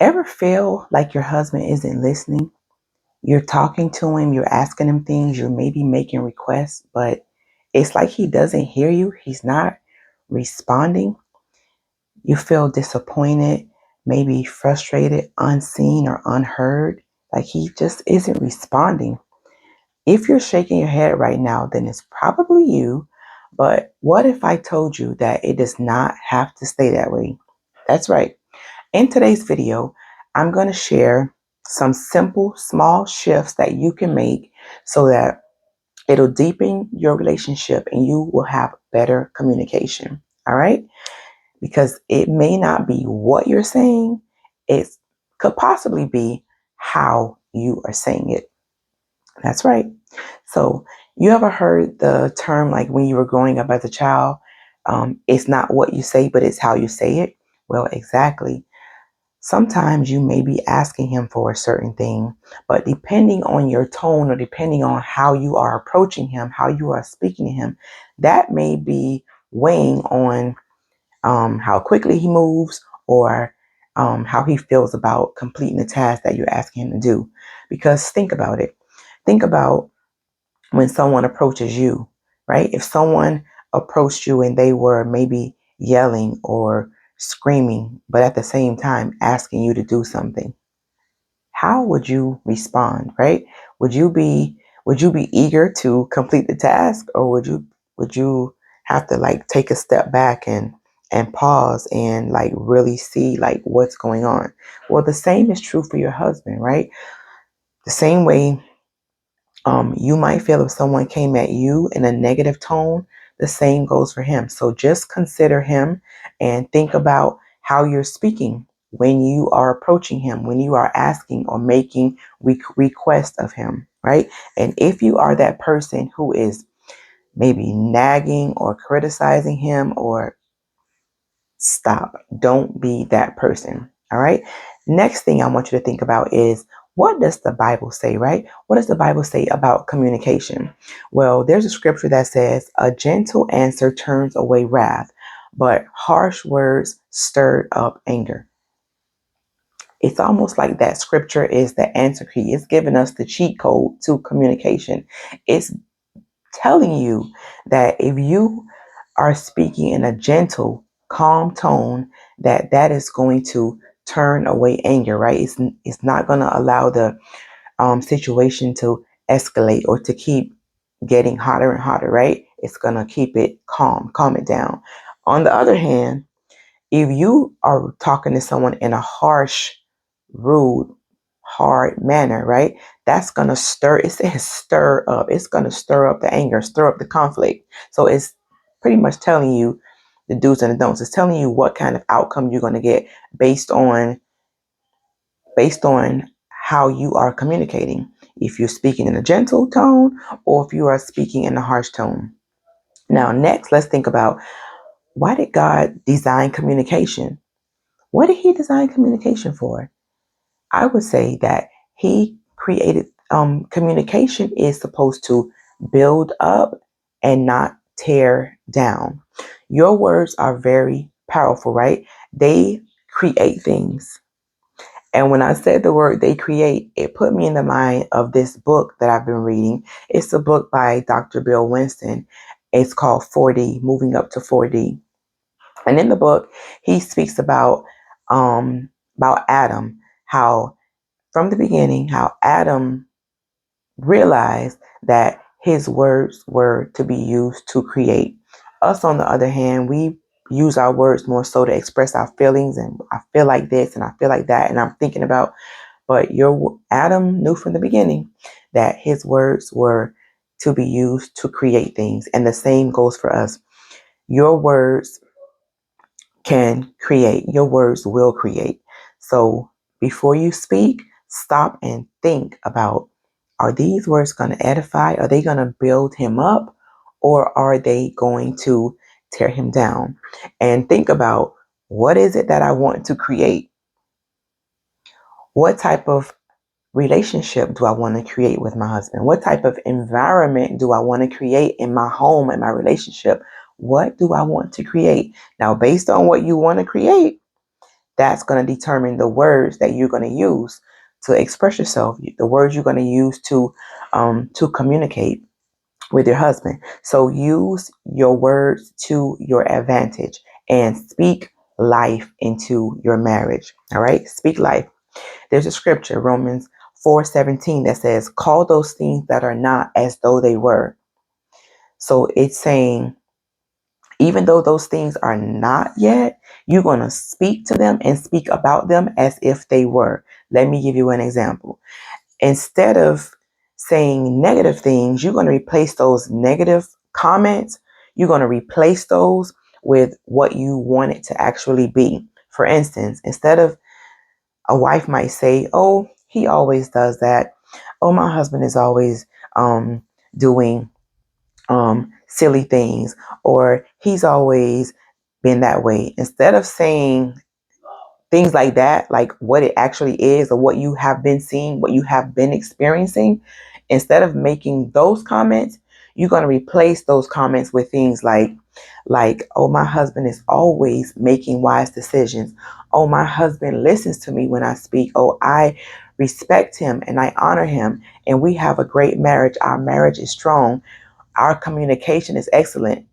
Ever feel like your husband isn't listening? You're talking to him, you're asking him things, you're maybe making requests, but it's like he doesn't hear you. He's not responding. You feel disappointed, maybe frustrated, unseen, or unheard. Like he just isn't responding. If you're shaking your head right now, then it's probably you. But what if I told you that it does not have to stay that way? That's right. In today's video, I'm going to share some simple, small shifts that you can make so that it'll deepen your relationship and you will have better communication. All right? Because it may not be what you're saying, it could possibly be how you are saying it. That's right. So, you ever heard the term like when you were growing up as a child, it's not what you say, but it's how you say it? Well, exactly. Sometimes you may be asking him for a certain thing, but depending on your tone or depending on how you are approaching him, how you are speaking to him, that may be weighing on how quickly he moves or how he feels about completing the task that you're asking him to do. Because think about it. Think about when someone approaches you, right? If someone approached you and they were maybe yelling or screaming, but at the same time asking you to do something, how would you respond, right? Would you be eager to complete the task, or would you have to like take a step back and pause and like really see like what's going on? Well, the same is true for your husband, right? The same way you might feel if someone came at you in a negative tone, the same goes for him. So just consider him and think about how you're speaking when you are approaching him, when you are asking or making requests of him, right? And if you are that person who is maybe nagging or criticizing him, or stop. Don't be that person. All right. Next thing I want you to think about is, what does the Bible say, right? What does the Bible say about communication? Well, there's a scripture that says, a gentle answer turns away wrath, but harsh words stirred up anger. It's almost like that scripture is the answer key. It's giving us the cheat code to communication. It's telling you that if you are speaking in a gentle, calm tone, that is going to turn away anger, right? It's not going to allow the situation to escalate or to keep getting hotter and hotter, right? It's going to keep it calm it down. On the other hand, if you are talking to someone in a harsh, rude, hard manner, right? That's going to it says stir up. It's going to stir up the anger, stir up the conflict. So it's pretty much telling you the do's and the don'ts. It's telling you what kind of outcome you're going to get based on how you are communicating. If you're speaking in a gentle tone or if you are speaking in a harsh tone. Now, next, let's think about, why did God design communication? What did he design communication for? I would say that he created communication is supposed to build up and not tear down. Your words are very powerful, right? They create things. And when I said the word they create, it put me in the mind of this book that I've been reading. It's a book by Dr. Bill Winston. It's called 4D, Moving Up to 4D. And in the book, he speaks about Adam, how from the beginning, how Adam realized that his words were to be used to create. Us, on the other hand, we use our words more so to express our feelings, and I feel like this and I feel like that, and I'm thinking about, but your Adam knew from the beginning that his words were to be used to create things, and the same goes for us. Your words can create. Your words will create. So before you speak, stop and think about, are these words going to edify? Are they going to build him up? Or are they going to tear him down? And think about, what is it that I want to create? What type of relationship do I want to create with my husband? What type of environment do I want to create in my home and my relationship? What do I want to create? Now, based on what you want to create, that's going to determine the words that you're going to use to express yourself, the words you're going to use to communicate with your husband. So use your words to your advantage and speak life into your marriage. All right, speak life. There's a scripture, Romans 4:17, that says, "Call those things that are not as though they were." So it's saying, even though those things are not yet, you're going to speak to them and speak about them as if they were. Let me give you an example. Instead of saying negative things, you're going to replace those negative comments. You're going to replace those with what you want it to actually be. For instance, instead of, a wife might say, "Oh, he always does that. Oh, my husband is always doing silly things, or he's always been that way." Instead of saying things like that, like what it actually is or what you have been seeing, what you have been experiencing, instead of making those comments, you're going to replace those comments with things like, "Oh, my husband is always making wise decisions. Oh, my husband listens to me when I speak. Oh, I respect him and I honor him, and we have a great marriage. Our marriage is strong. Our communication is excellent."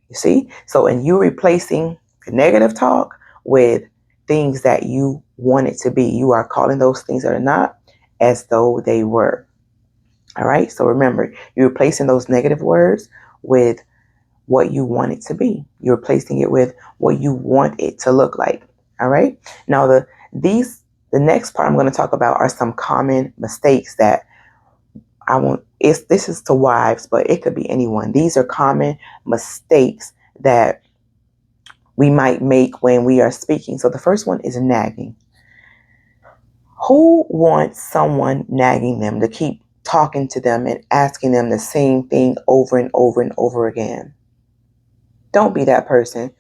You see? So, and you're replacing negative talk with things that you want it to be. You are calling those things that are not as though they were. All right. So remember, you're replacing those negative words with what you want it to be. You're replacing it with what you want it to look like. All right. Now, the next part I'm going to talk about are some common mistakes that this is to wives, but it could be anyone. These are common mistakes that we might make when we are speaking. So the first one is nagging. Who wants someone nagging them to keep talking to them and asking them the same thing over and over and over again? Don't be that person.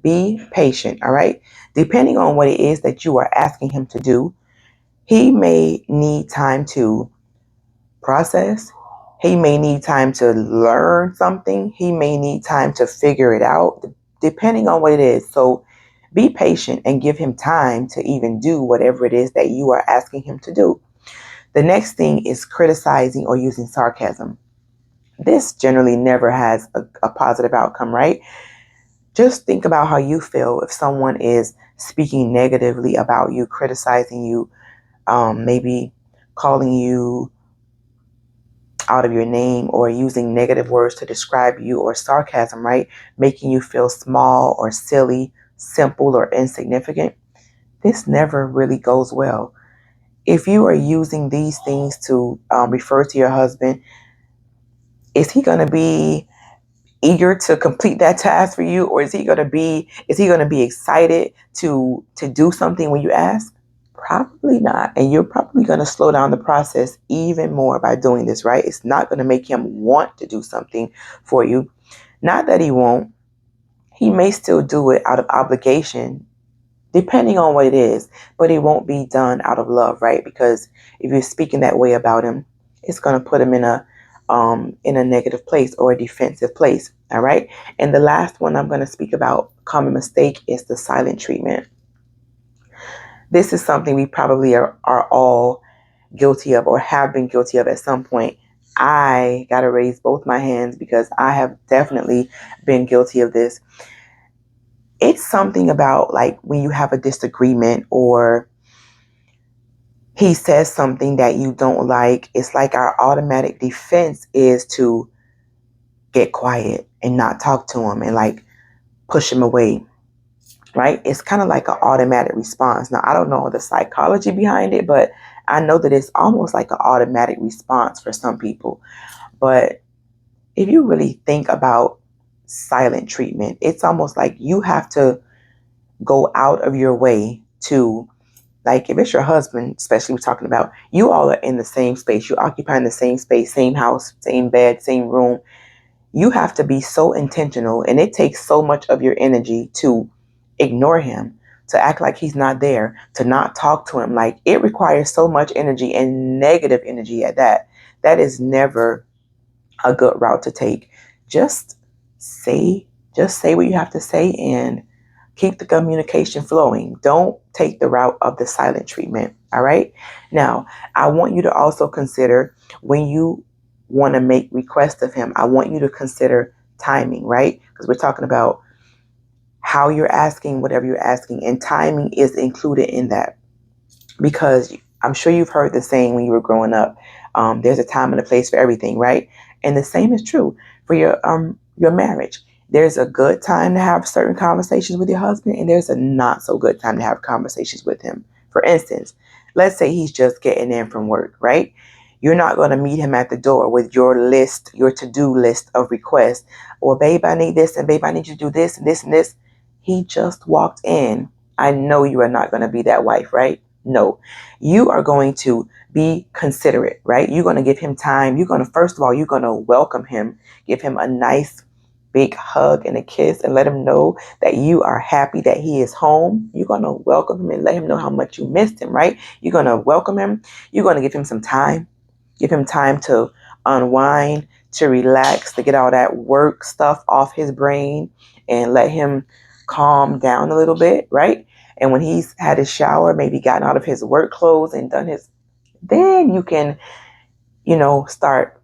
Be patient, all right? Depending on what it is that you are asking him to do, he may need time to process. He may need time to learn something. He may need time to figure it out, depending on what it is. So be patient and give him time to even do whatever it is that you are asking him to do. The next thing is criticizing or using sarcasm. This generally never has a positive outcome, right? Just think about how you feel if someone is speaking negatively about you, criticizing you, maybe calling you out of your name or using negative words to describe you, or sarcasm, right? Making you feel small or silly, simple or insignificant. This never really goes well. If you are using these things to refer to your husband, is he going to be eager to complete that task for you, or is he going to be excited to do something when you ask? Probably not. And you're probably going to slow down the process even more by doing this, right? It's not going to make him want to do something for you. Not that he won't. He may still do it out of obligation, depending on what it is, but it won't be done out of love, right? Because if you're speaking that way about him, it's going to put him in a negative place or a defensive place. All right. And the last one I'm going to speak about, common mistake, is the silent treatment. This is something we probably are all guilty of or have been guilty of at some point. I got to raise both my hands because I have definitely been guilty of this. It's something about, like, when you have a disagreement or he says something that you don't like, it's like our automatic defense is to get quiet and not talk to him and like push him away, right? It's kind of like an automatic response. Now, I don't know the psychology behind it, but I know that it's almost like an automatic response for some people. But if you really think about silent treatment, it's almost like you have to go out of your way to, like, if it's your husband, especially we're talking about, you all are in the same space, you're occupying the same space, same house, same bed, same room. You have to be so intentional, and it takes so much of your energy to ignore him, to act like he's not there, to not talk to him. Like, it requires so much energy, and negative energy at that. That is never a good route to take. Just say just say what you have to say and Keep the communication flowing. Don't take the route of the silent treatment. All right. Now, I want you to also consider when you want to make requests of him, I want you to consider timing, right? Because we're talking about how you're asking, whatever you're asking, and timing is included in that. Because I'm sure you've heard the saying when you were growing up, there's a time and a place for everything, right? And the same is true for your marriage. There's a good time to have certain conversations with your husband, and there's a not so good time to have conversations with him. For instance, let's say he's just getting in from work, right? You're not going to meet him at the door with your list, your to-do list of requests. Or, babe, I need this, and babe, I need you to do this and this and this. He just walked in. I know you are not going to be that wife, right? No, you are going to be considerate, right? You're going to give him time. You're going to, first of all, you're going to welcome him, give him a nice big hug and a kiss, and let him know that you are happy that he is home. You're going to welcome him and let him know how much you missed him, right? You're going to welcome him. You're going to give him some time. Give him time to unwind, to relax, to get all that work stuff off his brain and let him calm down a little bit, right? And when he's had his shower, maybe gotten out of his work clothes and done his, then you can, start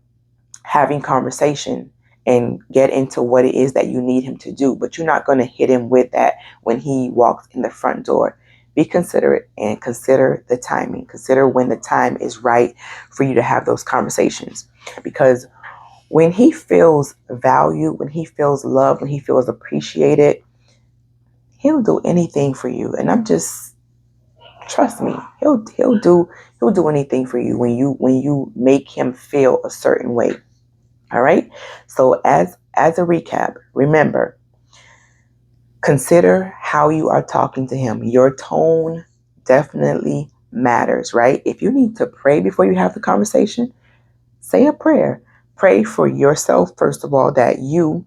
having conversation and get into what it is that you need him to do. But you're not going to hit him with that when he walks in the front door. Be considerate and consider the timing. Consider when the time is right for you to have those conversations. Because when he feels valued, when he feels loved, when he feels appreciated, he'll do anything for you. And trust me, he'll do anything for you when you make him feel a certain way. All right. So as a recap, remember, consider how you are talking to him. Your tone definitely matters, right? If you need to pray before you have the conversation, say a prayer. Pray for yourself, first of all, that you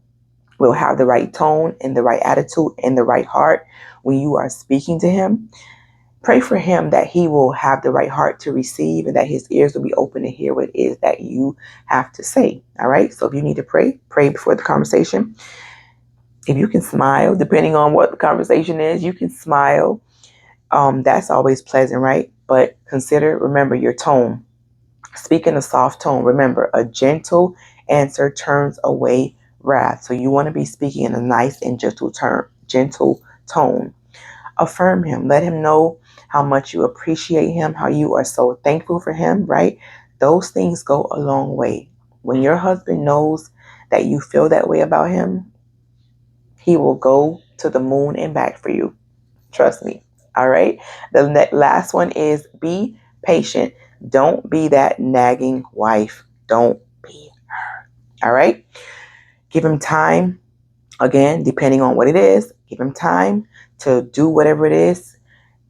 will have the right tone and the right attitude and the right heart when you are speaking to him. Pray for him that he will have the right heart to receive and that his ears will be open to hear what it is that you have to say. All right. So if you need to pray, pray before the conversation. If you can smile, depending on what the conversation is, you can smile. That's always pleasant, right? But remember your tone. Speak in a soft tone. Remember, a gentle answer turns away wrath. So you want to be speaking in a nice and gentle tone. Affirm him. Let him know how much you appreciate him, how you are so thankful for him, right? Those things go a long way. When your husband knows that you feel that way about him, he will go to the moon and back for you. Trust me. All right. The last one is be patient. Don't be that nagging wife. Don't be her. All right. Give him time. Again, depending on what it is, give him time to do whatever it is.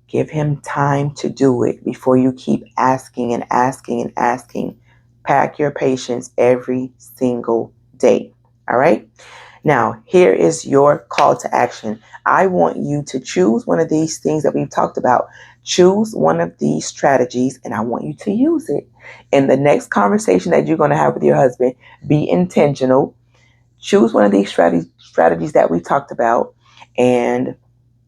Give him time to do it before you keep asking and asking and asking. Pack your patience every single day. All right. Now, here is your call to action. I want you to choose one of these things that we've talked about. Choose one of these strategies, and I want you to use it. In the next conversation that you're going to have with your husband, be intentional. Choose one of these strategies that we talked about and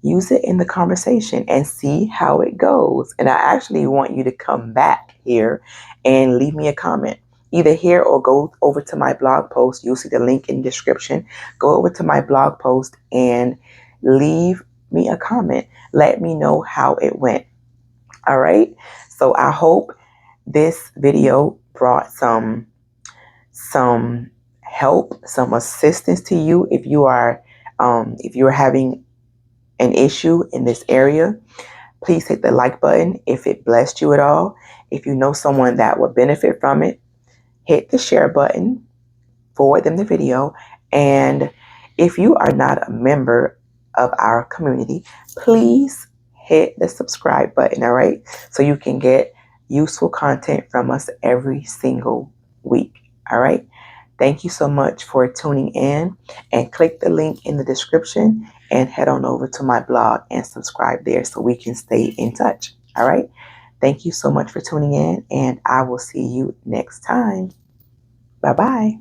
use it in the conversation and see how it goes. And I actually want you to come back here and leave me a comment. Either here or go over to my blog post. You'll see the link in the description. Go over to my blog post and leave me a comment. Let me know how it went. All right. So I hope this video brought some help, some assistance to you if you're having an issue in this area. Please hit the like button if it blessed you at all. If you know someone that would benefit from it, hit the share button, forward them the video. And if you are not a member of our community, please hit the subscribe button, all right? So you can get useful content from us every single week, all right? Thank you so much for tuning in, and click the link in the description and head on over to my blog and subscribe there so we can stay in touch. All right. Thank you so much for tuning in, and I will see you next time. Bye-bye.